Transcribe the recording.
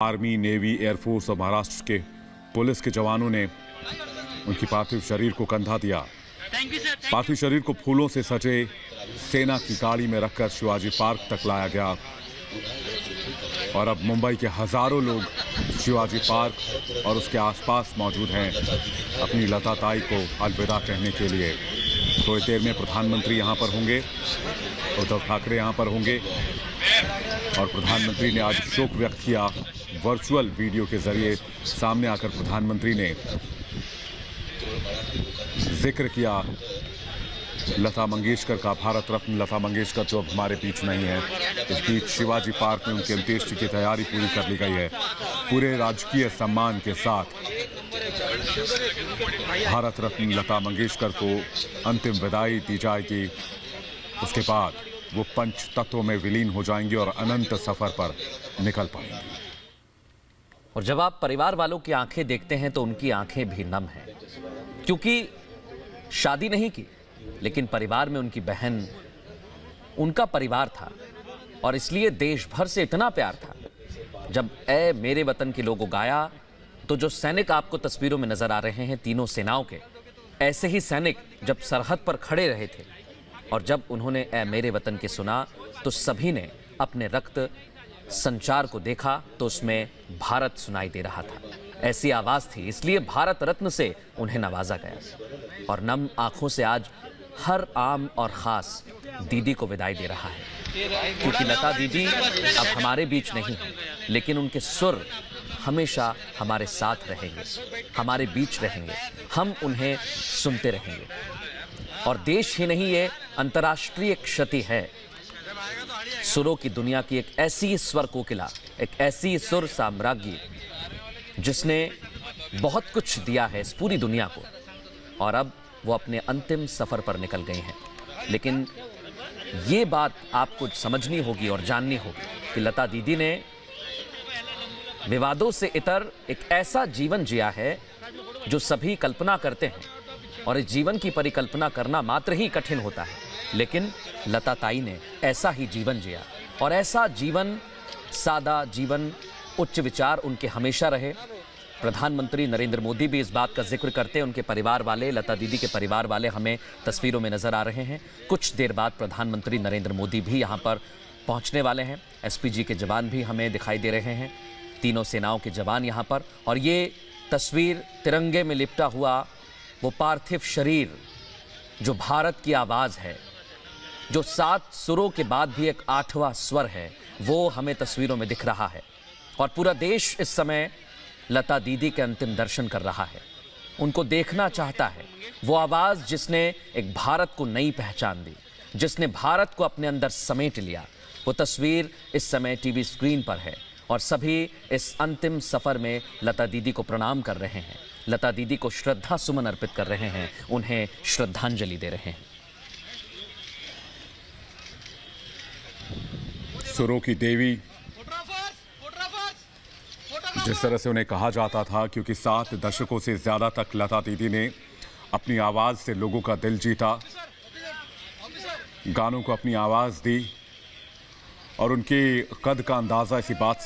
Army, navy, air force और महाराष्ट्र के police के जवानों ने उनकी पार्थिव शरीर को कंधा दिया। पार्थिव शरीर को फूलों से सजे सेना की गाड़ी में रखकर शिवाजी पार्क तक लाया गया और अब मुंबई के हजारों लोग शिवाजी पार्क और उसके आसपास मौजूद हैं अपनी लता ताई को अलविदा कहने के लिए। थोड़ी देर में प्रधानमंत्री यहां पर होंगे, उद्धव ठाकरे यहां पर होंगे और प्रधानमंत्री ने आज शोक व्यक्त किया। वर्चुअल वीडियो के जरिए सामने आकर प्रधानमंत्री ने जिक्र किया लता मंगेशकर का, भारत रत्न लता मंगेशकर जो अब हमारे बीच नहीं है। इस बीच शिवाजी पार्क में उनकी अंत्येष्टि की तैयारी पूरी कर ली गई है। पूरे राजकीय सम्मान के साथ भारत रत्न लता मंगेशकर को अंतिम विदाई दी जाएगी। उसके बाद वो पंच तत्वों में विलीन हो जाएंगे और अनंत सफर पर निकल पाएंगे। और जब आप परिवार वालों की आंखें देखते हैं तो उनकी आंखें भी नम हैं, क्योंकि शादी नहीं की लेकिन परिवार में उनकी बहन उनका परिवार था और इसलिए देश भर से इतना प्यार था। जब ए मेरे वतन के लोगों गाया तो जो सैनिक आपको तस्वीरों में नजर आ रहे हैं तीनों सेनाओं के, ऐसे ही सैनिक जब सरहद पर खड़े रहे थे और जब उन्होंने ए मेरे वतन के सुना तो सभी ने अपने रक्त संचार को देखा तो उसमें भारत सुनाई दे रहा था। ऐसी आवाज थी, इसलिए भारत रत्न से उन्हें नवाजा गया और नम आंखों से आज हर आम और खास दीदी को विदाई दे रहा है, क्योंकि लता दीदी अब हमारे बीच नहीं है लेकिन उनके सुर हमेशा हमारे साथ रहेंगे, हमारे बीच रहेंगे, हम उन्हें सुनते रहेंगे। और देश ही नहीं, ये अंतर्राष्ट्रीय क्षति है। सुरों की दुनिया की एक ऐसी स्वर कोकिला, एक ऐसी सुर साम्राज्ञी जिसने बहुत कुछ दिया है इस पूरी दुनिया को, और अब वो अपने अंतिम सफर पर निकल गए हैं। लेकिन ये बात आपको समझनी होगी और जाननी होगी कि लता दीदी ने विवादों से इतर एक ऐसा जीवन जिया है जो सभी कल्पना करते हैं, और इस जीवन की परिकल्पना करना मात्र ही कठिन होता है। लेकिन लता ताई ने ऐसा ही जीवन जिया और ऐसा जीवन, सादा जीवन, उच्च विचार उनके हमेशा रहे। प्रधानमंत्री नरेंद्र मोदी भी इस बात का जिक्र करते हैं। उनके परिवार वाले, लता दीदी के परिवार वाले हमें तस्वीरों में नजर आ रहे हैं। कुछ देर बाद प्रधानमंत्री नरेंद्र मोदी भी यहाँ पर पहुँचने वाले हैं। एसपीजी के जवान भी हमें दिखाई दे रहे हैं, तीनों सेनाओं के जवान यहाँ पर। और ये तस्वीर तिरंगे में लिपटा हुआ वो पार्थिव शरीर जो भारत की आवाज़ है, जो 7 सुरों के बाद भी एक 8वां स्वर है, वो हमें तस्वीरों में दिख रहा है। और पूरा देश इस समय लता दीदी के अंतिम दर्शन कर रहा है, उनको देखना चाहता है। वो आवाज़ जिसने एक भारत को नई पहचान दी, जिसने भारत को अपने अंदर समेट लिया, वो तस्वीर इस समय टीवी स्क्रीन पर है और सभी इस अंतिम सफ़र में लता दीदी को प्रणाम कर रहे हैं, लता दीदी को श्रद्धा सुमन अर्पित कर रहे हैं, उन्हें श्रद्धांजलि दे रहे हैं। सुरों की देवी जिस तरह से उन्हें कहा जाता था, क्योंकि 7 दशकों से ज्यादा तक लता दीदी ने अपनी आवाज से लोगों का दिल जीता, गानों को अपनी आवाज दी और उनके कद का अंदाजा इसी बात